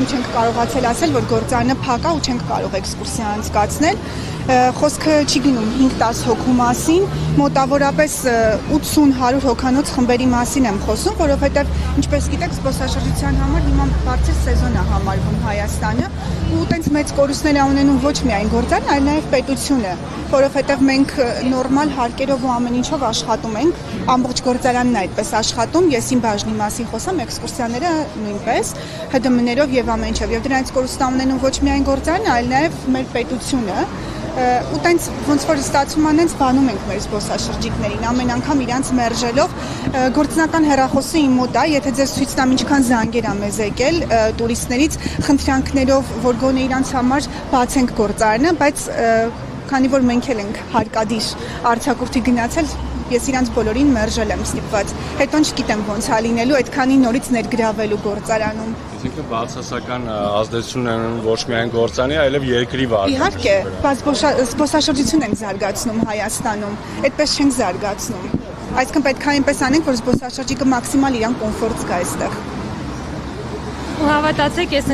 Չենք կարողացել ասել, որ գործարանը փակ է ու չենք կարող էքսկուրսիա անցկացնել։ Խոսքը չի գնում 5-10 հոգու մասին, մոտավորապես 80-100 հոգանոց խմբերի մասին եմ խոսում, որովհետև ինչպես գիտեք, զբոսաշրջության համար հիմա բարձր սեզոն է համարվում Հայաստանը, ու տենց մեծ կորուստներ ունենում ոչ միայն գործարանը, այլ նաև պետությունը, որովհետև մենք նորմալ հարկերով ու ամեն ինչով աշխատում ենք, ամբողջ գործարանն է այդպես աշխատում, ես իմ բաժնի մասին խոսամ, էքսկուրսիաները նույնպես, ՀԴՄ-ներով եւ ամեն ինչով, եւ դրանից կորուստ ունենում ոչ միայն գործարանը, այլ նաև մեր պետությունը, ու տենց ոնց որ ստացվում անենց բանում ենք մեր զբոսաշրջիկներին, ամեն անգամ իրանց մերժելով, գործնական հեռախոսը իմ մոտ է, եթե ձեզ ցույց տամ ինչքան զանգեր ա մեզ եկել տուրիստներից, խնդրանքներով, որ գոնե իրանց համար բացենք գործարանը, բայց քանի որ մենք էլ ենք հարկադիր արձակուրդի գնացել, ես իրանց բոլորին մերժել եմ ստիպված, հետո չգիտեմ ոնց է լինելու այդքանի նորից ներգրավելու գործարանում։ Այսինքն բացասական ազդեցություն ունեն ոչ միայն գործարանի, այլև երկրի վարչության։ Իհարկե, զբոսաշրջություն ենք զարգացնում Հայաստանում, այդպես չենք զարգացնում։ Այսինքն պետք է այնպես անենք, որ զբոսաշրջիկը մաքսիմալ իրան կոմֆորտ զգա այստեղ։ Ու հավատացեք, ես